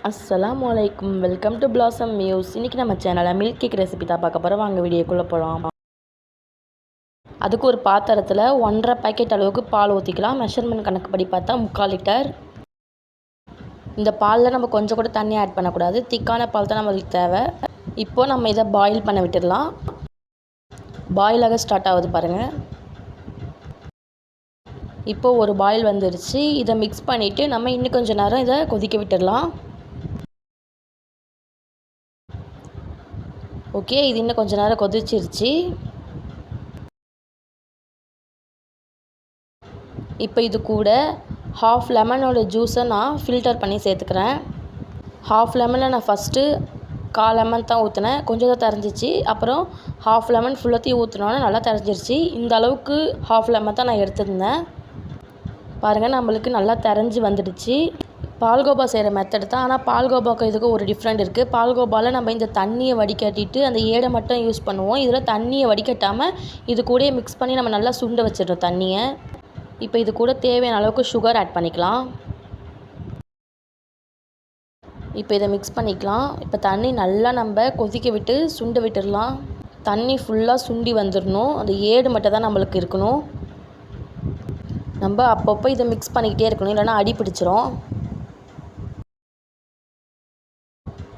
அஸ்ஸலாமு அலைக்கும். Welcome to blossom muse. இன்றைக்கி நம்ம சேனலில் மில்க் கேக் ரெசிபி தான் பார்க்க போகிறோம். வாங்க வீடியோக்குள்ளே போகலாம். அதுக்கு ஒரு பாத்திரத்தில் 1.5 பாக்கெட் அளவுக்கு பால் ஊற்றிக்கலாம். மெஷர்மெண்ட் கணக்குப்படி பார்த்தா 3/4 லிட்டர். இந்த பாலில் நம்ம கொஞ்சம் கூட தண்ணி ஆட் பண்ணக்கூடாது. திக்கான பால் தான் நம்மளுக்கு தேவை. இப்போது நம்ம இதை பாயில் பண்ண விட்டுடலாம். பாயில் ஆக ஸ்டார்ட் ஆகுது பாருங்கள். இப்போது ஒரு பாயில் வந்துடுச்சு. இதை மிக்ஸ் பண்ணிவிட்டு நம்ம இன்னும் கொஞ்சம் நேரம் இதை கொதிக்க விட்டுடலாம். ஓகே, இது இன்னும் கொஞ்சம் நேரம் கொதிச்சிருச்சு. இப்போ இது கூட 1/2 லெமனோட ஜூஸை நான் ஃபில்டர் பண்ணி சேர்த்துக்கிறேன். 1/2 லெமனில் நான் ஃபஸ்ட்டு 1/4 லெமன் தான் ஊற்றினேன். கொஞ்சம் தான் தெரிஞ்சிச்சு. அப்புறம் 1/2 லெமன் ஃபுல்லாத்தையும் ஊற்றினோன்னே நல்லா தெரிஞ்சிருச்சு. இந்த அளவுக்கு 1/2 லெமன் தான் நான் எடுத்துருந்தேன். பாருங்கள், நம்மளுக்கு நல்லா தெரிஞ்சு வந்துடுச்சு. பால்கோவா செய்கிற மெத்தட் தான். ஆனால் பால்கோவாவுக்கு இதுக்கு ஒரு டிஃப்ரெண்ட் இருக்குது. பால்கோவாவில் நம்ம இந்த தண்ணியை வடிகட்டிட்டு அந்த ஏடை மட்டும் யூஸ் பண்ணுவோம். இதில் தண்ணியை வடிகட்டாமல் இது கூட மிக்ஸ் பண்ணி நம்ம நல்லா சுண்ட வச்சிடறோம் தண்ணியை. இப்போ இது கூட தேவையான அளவுக்கு சுகர் ஆட் பண்ணிக்கலாம். இப்போ இதை மிக்ஸ் பண்ணிக்கலாம். இப்போ தண்ணி நல்லா நம்ம கொதிக்க விட்டு சுண்ட விட்டுடலாம். தண்ணி ஃபுல்லாக சுண்டி வந்துடணும். அந்த ஏடு மட்டும் தான் நம்மளுக்கு இருக்கணும். நம்ம அப்பப்போ இதை மிக்ஸ் பண்ணிக்கிட்டே இருக்கணும், இல்லைன்னா அடி பிடிச்சிரும்.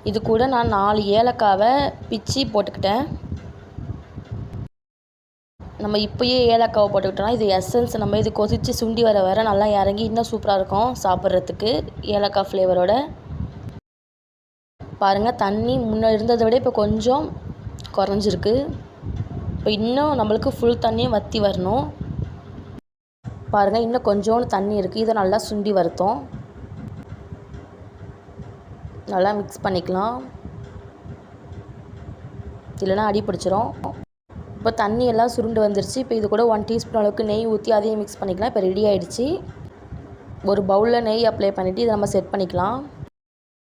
இது கூட நான் 4 ஏலக்காவை பிச்சு போட்டுக்கிட்டேன். நம்ம இப்போயே ஏலக்காவை போட்டுக்கிட்டோம்னா இது எசன்ஸ் நம்ம இது கொதித்து சுண்டி வர நல்லா இறங்கி இன்னும் சூப்பராக இருக்கும் சாப்பிட்றதுக்கு ஏலக்காய் ஃப்ளேவரோட. பாருங்கள், தண்ணி முன்னே இருந்ததை விட இப்போ கொஞ்சம் குறைஞ்சிருக்கு. இப்போ இன்னும் நம்மளுக்கு ஃபுல் தண்ணியும் வற்றி வரணும். பாருங்கள், இன்னும் கொஞ்சோண்டு தண்ணி இருக்குது. இதை நல்லா சுண்டி வருத்தோம். நல்லா மிக்ஸ் பண்ணிக்கலாம், இல்லைன்னா அடி பிடிச்சிரும். இப்போ தண்ணி எல்லாம் சுருண்டு வந்துருச்சு. இப்போ இது கூட 1 டீஸ்பூன் அளவுக்கு நெய் ஊற்றி அதையும் மிக்ஸ் பண்ணிக்கலாம். இப்போ ரெடி ஆகிடுச்சு. ஒரு பவுலில் நெய் அப்ளை பண்ணிவிட்டு இதை நம்ம செட் பண்ணிக்கலாம்.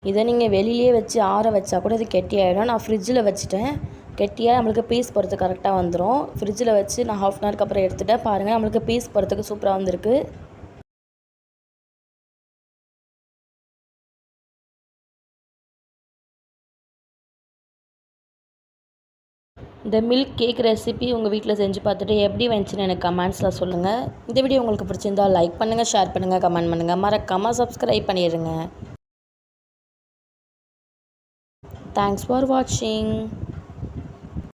இதை நீங்கள் வெளியிலே வச்சு ஆற வச்சா கூட இது கெட்டியாகிடும். நான் ஃப்ரிட்ஜில் வச்சுட்டேன். கெட்டியாக நம்மளுக்கு பீஸ் போகிறதுக்கு கரெக்டாக வந்துடும். ஃப்ரிட்ஜில் வச்சு நான் 1/2 அன் ஹவருக்கு அப்புறம் எடுத்துகிட்டேன். பாருங்கள், நம்மளுக்கு பீஸ் போகிறதுக்கு சூப்பராக வந்திருக்கு. இந்த மில்க் கேக் ரெசிபி உங்கள் வீட்டில் செஞ்சு பார்த்துட்டு எப்படி வந்துச்சுன்னு எனக்கு கமெண்ட்ஸில் சொல்லுங்கள். இந்த வீடியோ உங்களுக்கு பிடிச்சிருந்தால் லைக் பண்ணுங்கள், ஷேர் பண்ணுங்கள், கமெண்ட் பண்ணுங்கள். மறக்காமல் சப்ஸ்கிரைப் பண்ணிடுங்க. தேங்க்ஸ் ஃபார் வாட்சிங்.